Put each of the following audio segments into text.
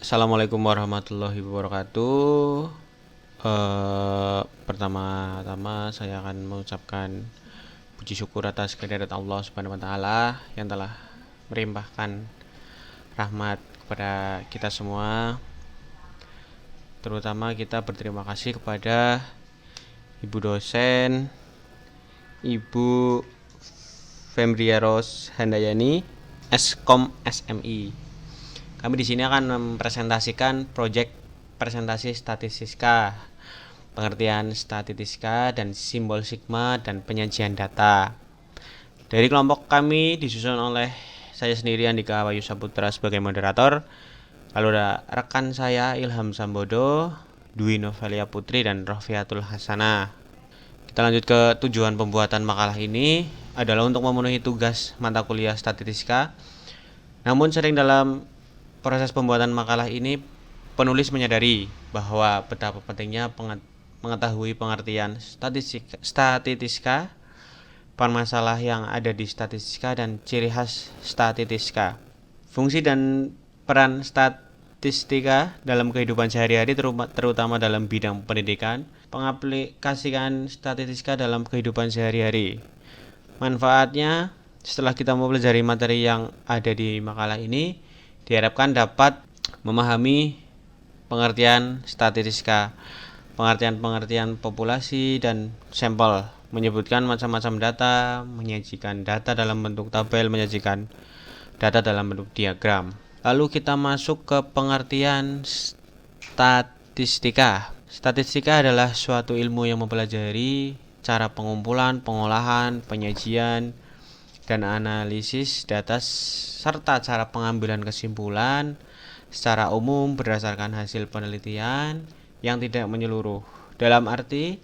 Assalamualaikum warahmatullahi wabarakatuh. Pertama-tama saya akan mengucapkan puji syukur atas kehadirat Allah Subhanahu wa taala yang telah melimpahkan rahmat kepada kita semua. Terutama kita berterima kasih kepada Ibu dosen, Ibu Fembria Ros Handayani, Eskom SMI. Kami di sini akan mempresentasikan proyek presentasi statistika, pengertian statistika dan simbol sigma dan penyajian data. Dari kelompok kami disusun oleh saya sendiri Andika Wahyu Saputra sebagai moderator, lalu ada rekan saya Ilham Sambodo, Dwi Novelia Putri dan Rofiatul Hasanah. Kita lanjut ke tujuan pembuatan makalah ini adalah untuk memenuhi tugas mata kuliah statistika. Namun sering dalam proses pembuatan makalah ini, penulis menyadari bahwa betapa pentingnya mengetahui pengertian statistika, permasalah yang ada di statistika, dan ciri khas statistika. Fungsi dan peran statistika dalam kehidupan sehari-hari, terutama dalam bidang pendidikan, pengaplikasikan statistika dalam kehidupan sehari-hari. Manfaatnya, setelah kita mempelajari materi yang ada di makalah ini, diharapkan dapat memahami pengertian statistika, pengertian populasi dan sampel, menyebutkan macam-macam data, menyajikan data dalam bentuk tabel, menyajikan data dalam bentuk diagram. Lalu kita masuk ke pengertian statistika. Statistika adalah suatu ilmu yang mempelajari cara pengumpulan, pengolahan, penyajian, dan analisis data serta cara pengambilan kesimpulan secara umum berdasarkan hasil penelitian yang tidak menyeluruh. Dalam arti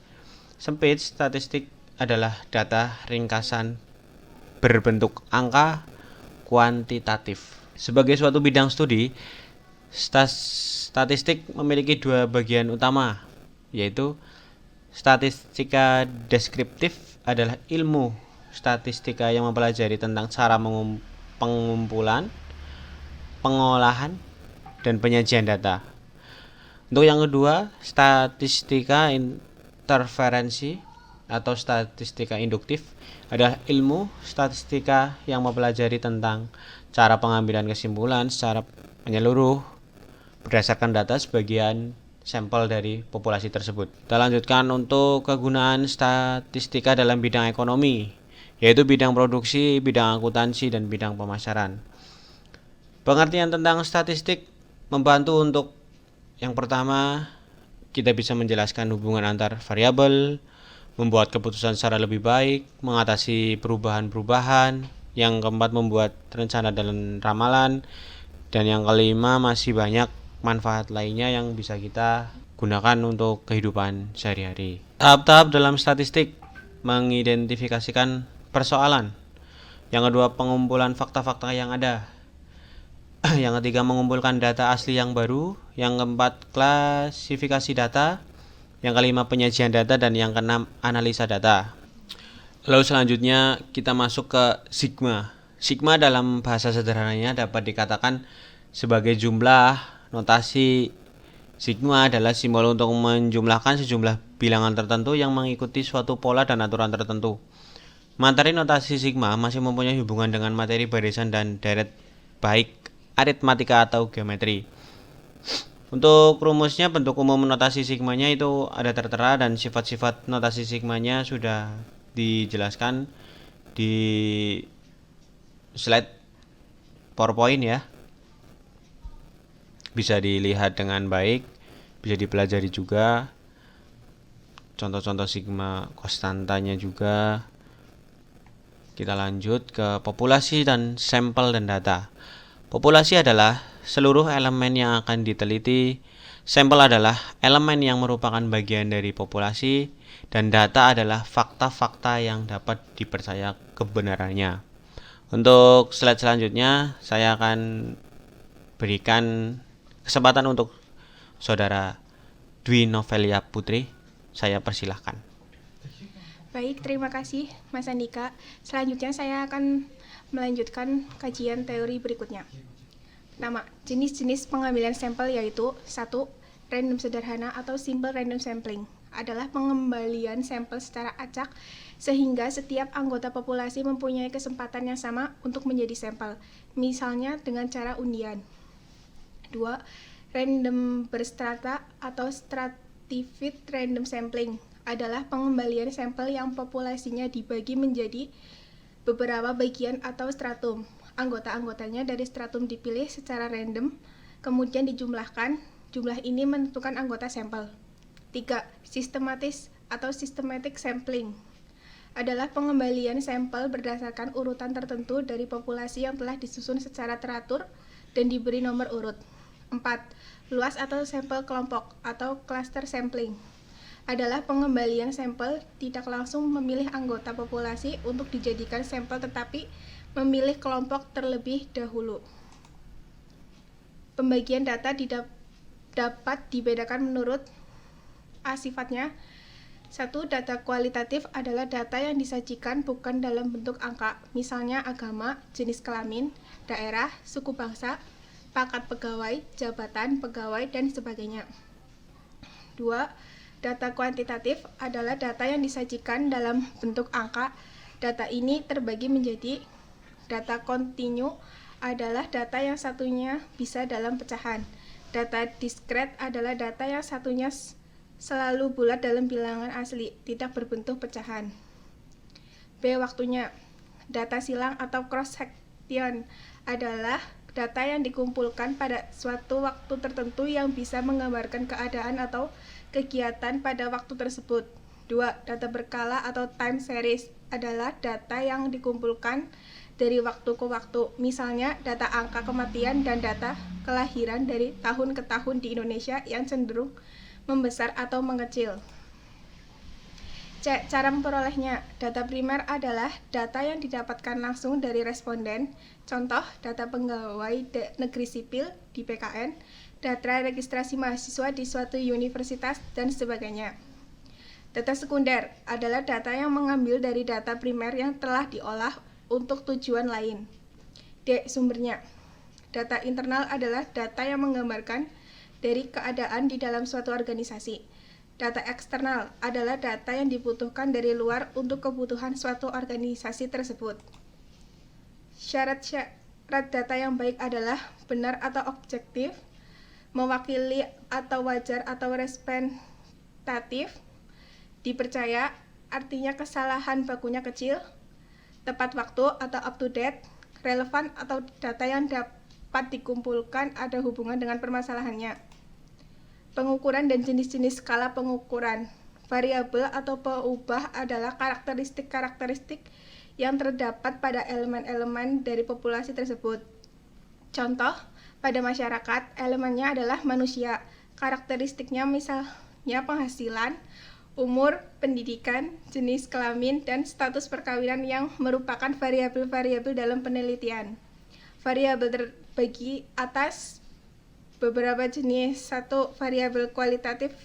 sempit, statistik adalah data ringkasan berbentuk angka kuantitatif. Sebagai suatu bidang studi, statistik memiliki dua bagian utama, yaitu statistika deskriptif adalah ilmu statistika yang mempelajari tentang cara pengumpulan, pengolahan, dan penyajian data. Untuk yang kedua, statistika interferensi atau statistika induktif adalah ilmu statistika yang mempelajari tentang cara pengambilan kesimpulan secara menyeluruh berdasarkan data sebagian sampel dari populasi tersebut. Kita lanjutkan untuk kegunaan statistika dalam bidang ekonomi, yaitu bidang produksi, bidang akuntansi, dan bidang pemasaran. Pengertian tentang statistik membantu untuk yang pertama, kita bisa menjelaskan hubungan antar variabel, membuat keputusan secara lebih baik, mengatasi perubahan-perubahan. Yang keempat, membuat rencana dan ramalan. Dan yang kelima, masih banyak manfaat lainnya yang bisa kita gunakan untuk kehidupan sehari-hari. Tahap-tahap dalam statistik: mengidentifikasikan persoalan. Yang kedua, pengumpulan fakta-fakta yang ada. Yang ketiga, mengumpulkan data asli yang baru. Yang keempat, klasifikasi data. Yang kelima, penyajian data. Dan yang keenam, analisa data. Lalu selanjutnya kita masuk ke sigma. Sigma dalam bahasa sederhananya dapat dikatakan sebagai jumlah. Notasi sigma adalah simbol untuk menjumlahkan sejumlah bilangan tertentu yang mengikuti suatu pola dan aturan tertentu. Materi notasi sigma masih mempunyai hubungan dengan materi barisan dan deret, baik aritmatika atau geometri. Untuk rumusnya, bentuk umum notasi sigmanya itu ada tertera, dan sifat-sifat notasi sigmanya sudah dijelaskan di slide PowerPoint ya. Bisa dilihat dengan baik, bisa dipelajari juga. Contoh-contoh sigma konstantanya juga. Kita lanjut ke populasi dan sampel dan data. Populasi adalah seluruh elemen yang akan diteliti. Sampel adalah elemen yang merupakan bagian dari populasi. Dan data adalah fakta-fakta yang dapat dipercaya kebenarannya. Untuk slide selanjutnya, saya akan berikan kesempatan untuk Saudara Dwi Novelia Putri. Saya persilahkan. Baik, terima kasih Mas Andika. Selanjutnya saya akan melanjutkan kajian teori berikutnya. Pertama, jenis-jenis pengambilan sampel yaitu 1. Random sederhana atau simple random sampling adalah pengembalian sampel secara acak sehingga setiap anggota populasi mempunyai kesempatan yang sama untuk menjadi sampel, misalnya dengan cara undian. 2. Random berstrata atau stratified random sampling adalah pengembalian sampel yang populasinya dibagi menjadi beberapa bagian atau stratum. Anggota-anggotanya dari stratum dipilih secara random, kemudian dijumlahkan. Jumlah ini menentukan anggota sampel. 3. Sistematis atau systematic sampling adalah pengembalian sampel berdasarkan urutan tertentu dari populasi yang telah disusun secara teratur dan diberi nomor urut. 4. Luas atau sampel kelompok atau cluster sampling adalah pengembalian sampel tidak langsung memilih anggota populasi untuk dijadikan sampel tetapi memilih kelompok terlebih dahulu. Pembagian data dapat dibedakan menurut sifatnya. 1. Data kualitatif adalah data yang disajikan bukan dalam bentuk angka, misalnya agama, jenis kelamin, daerah, suku bangsa, pangkat pegawai, jabatan pegawai, dan sebagainya. 2. Data kuantitatif adalah data yang disajikan dalam bentuk angka. Data ini terbagi menjadi data kontinu adalah data yang satunya bisa dalam pecahan. Data diskret adalah data yang satunya selalu bulat dalam bilangan asli, tidak berbentuk pecahan. B. Waktunya. Data silang atau cross-section adalah data yang dikumpulkan pada suatu waktu tertentu yang bisa menggambarkan keadaan atau kegiatan pada waktu tersebut. 2. Data berkala atau time series adalah data yang dikumpulkan dari waktu ke waktu, misalnya data angka kematian dan data kelahiran dari tahun ke tahun di Indonesia yang cenderung membesar atau mengecil. C. Cara memperolehnya. Data primer adalah data yang didapatkan langsung dari responden, contoh data pegawai negeri sipil di PKN, data registrasi mahasiswa di suatu universitas, dan sebagainya. Data sekunder adalah data yang mengambil dari data primer yang telah diolah untuk tujuan lain. D. Sumbernya. Data internal adalah data yang menggambarkan dari keadaan di dalam suatu organisasi. Data eksternal adalah data yang dibutuhkan dari luar untuk kebutuhan suatu organisasi tersebut. Syarat data yang baik adalah benar atau objektif, mewakili atau wajar atau representatif, dipercaya, artinya kesalahan bakunya kecil, tepat waktu atau up to date, relevan atau data yang dapat dikumpulkan ada hubungan dengan permasalahannya. Pengukuran dan jenis-jenis skala pengukuran. Variabel atau peubah adalah karakteristik-karakteristik yang terdapat pada elemen-elemen dari populasi tersebut. Contoh, pada masyarakat, elemennya adalah manusia. Karakteristiknya misalnya penghasilan, umur, pendidikan, jenis kelamin, dan status perkawinan yang merupakan variabel-variabel dalam penelitian. Variabel terbagi atas beberapa jenis. 1. Variabel kualitatif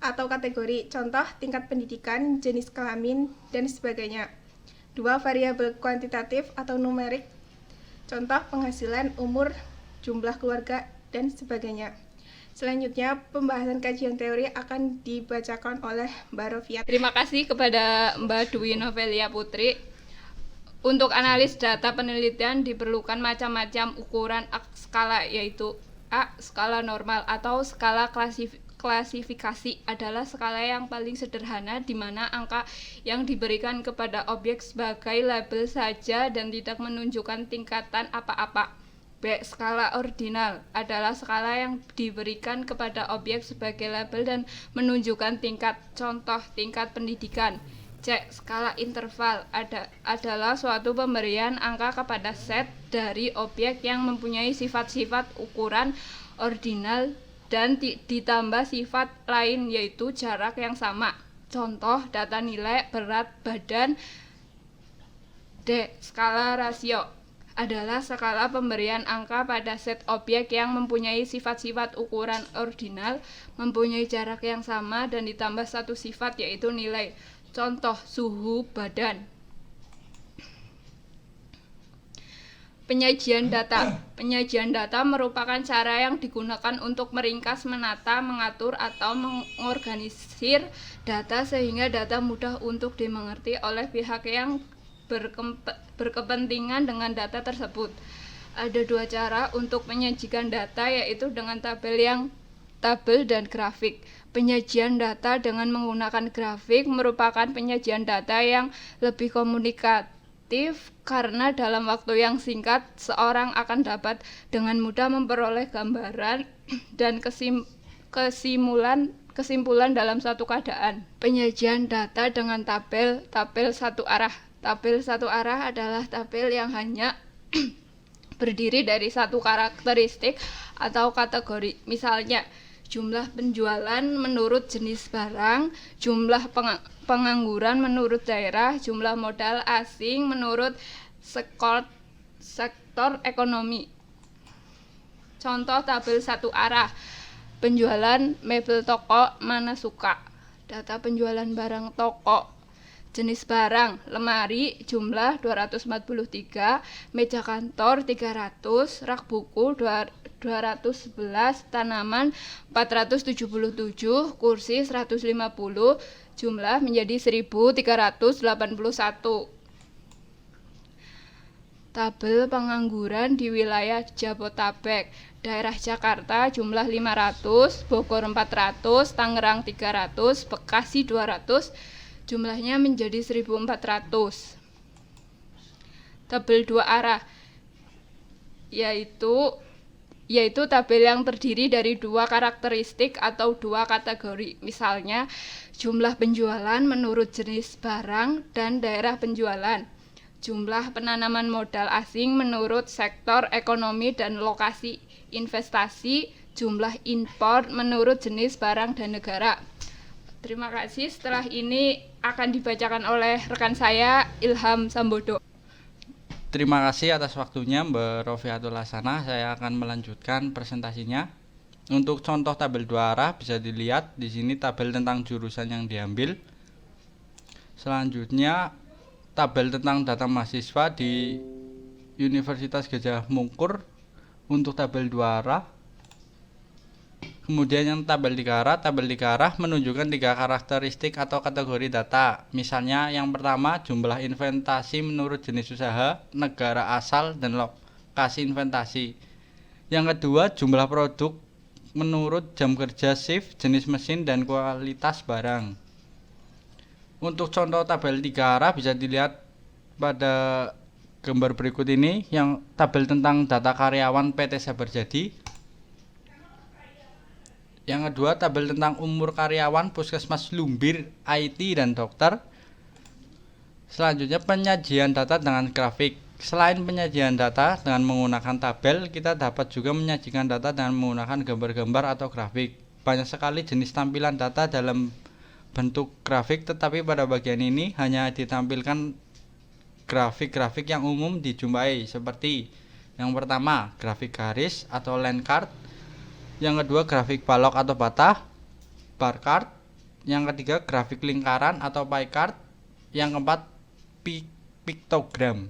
atau kategori, contoh tingkat pendidikan, jenis kelamin, dan sebagainya. 2. Variabel kuantitatif atau numerik, contoh penghasilan, umur, jumlah keluarga, dan sebagainya. Selanjutnya, pembahasan kajian teori akan dibacakan oleh Mbak Rofiat. Terima kasih kepada Mbak Dwi Novelia Putri. Untuk analis data penelitian diperlukan macam-macam ukuran skala, yaitu A. Skala normal atau skala klasifikasi adalah skala yang paling sederhana di mana angka yang diberikan kepada objek sebagai label saja dan tidak menunjukkan tingkatan apa-apa. B. Skala ordinal adalah skala yang diberikan kepada objek sebagai label dan menunjukkan tingkat, contoh tingkat pendidikan. C. Skala interval adalah suatu pemberian angka kepada set dari objek yang mempunyai sifat-sifat ukuran ordinal dan ditambah sifat lain yaitu jarak yang sama, contoh data nilai, berat badan. D. Skala rasio adalah skala pemberian angka pada set objek yang mempunyai sifat-sifat ukuran ordinal, mempunyai jarak yang sama, dan ditambah satu sifat yaitu nilai, contoh suhu badan. P. Penyajian data. Penyajian data merupakan cara yang digunakan untuk meringkas, menata, mengatur, atau mengorganisir data sehingga data mudah untuk dimengerti oleh pihak yang berkepentingan dengan data tersebut. Ada dua cara untuk menyajikan data, yaitu dengan tabel dan grafik. Penyajian data dengan menggunakan grafik merupakan penyajian data yang lebih komunikatif karena dalam waktu yang singkat seorang akan dapat dengan mudah memperoleh gambaran dan kesimpulan dalam satu keadaan. Penyajian data dengan tabel satu arah. Tabel satu arah adalah tabel yang hanya berdiri dari satu karakteristik atau kategori. Misalnya, jumlah penjualan menurut jenis barang, jumlah pengangguran menurut daerah, jumlah modal asing menurut sektor ekonomi. Contoh tabel satu arah. Penjualan mebel toko mana suka. Data penjualan barang toko. Jenis barang, lemari jumlah 243, meja kantor 300, rak buku 211, tanaman 477, kursi 150, jumlah menjadi 1381. Tabel pengangguran di wilayah Jabotabek. Daerah Jakarta jumlah 500, Bogor 400, Tangerang 300, Bekasi 200, jumlahnya menjadi 1400. Tabel dua arah yaitu tabel yang terdiri dari dua karakteristik atau dua kategori. Misalnya, jumlah penjualan menurut jenis barang dan daerah penjualan. Jumlah penanaman modal asing menurut sektor ekonomi dan lokasi investasi. Jumlah impor menurut jenis barang dan negara. Terima kasih. Setelah ini akan dibacakan oleh rekan saya, Ilham Sambodo. Terima kasih atas waktunya Mbak Rofiatul Hasanah. Saya akan melanjutkan presentasinya. Untuk contoh tabel dua arah bisa dilihat di sini tabel tentang jurusan yang diambil. Selanjutnya tabel tentang data mahasiswa di Universitas Gadjah Mungkur untuk tabel dua arah. Kemudian yang tabel tiga arah menunjukkan tiga karakteristik atau kategori data. Misalnya yang pertama jumlah inventasi menurut jenis usaha, negara asal, dan lokasi inventasi. Yang kedua jumlah produk menurut jam kerja, shift, jenis mesin, dan kualitas barang. Untuk contoh tabel tiga arah bisa dilihat pada gambar berikut ini, yang tabel tentang data karyawan PT Sabarjadi. Yang kedua, tabel tentang umur karyawan Puskesmas Lumbir, IT, dan dokter. Selanjutnya, penyajian data dengan grafik. Selain penyajian data dengan menggunakan tabel, kita dapat juga menyajikan data dengan menggunakan gambar-gambar atau grafik. Banyak sekali jenis tampilan data dalam bentuk grafik, tetapi pada bagian ini hanya ditampilkan grafik-grafik yang umum dijumpai, seperti yang pertama, grafik garis atau line chart. Yang kedua, grafik balok atau batah, bar chart. Yang ketiga, grafik lingkaran atau pie chart. Yang keempat, piktogram.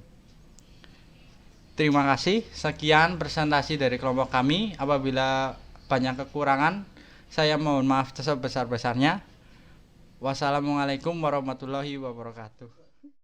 Terima kasih. Sekian presentasi dari kelompok kami. Apabila banyak kekurangan, saya mohon maaf sebesar-besarnya. Wassalamualaikum warahmatullahi wabarakatuh.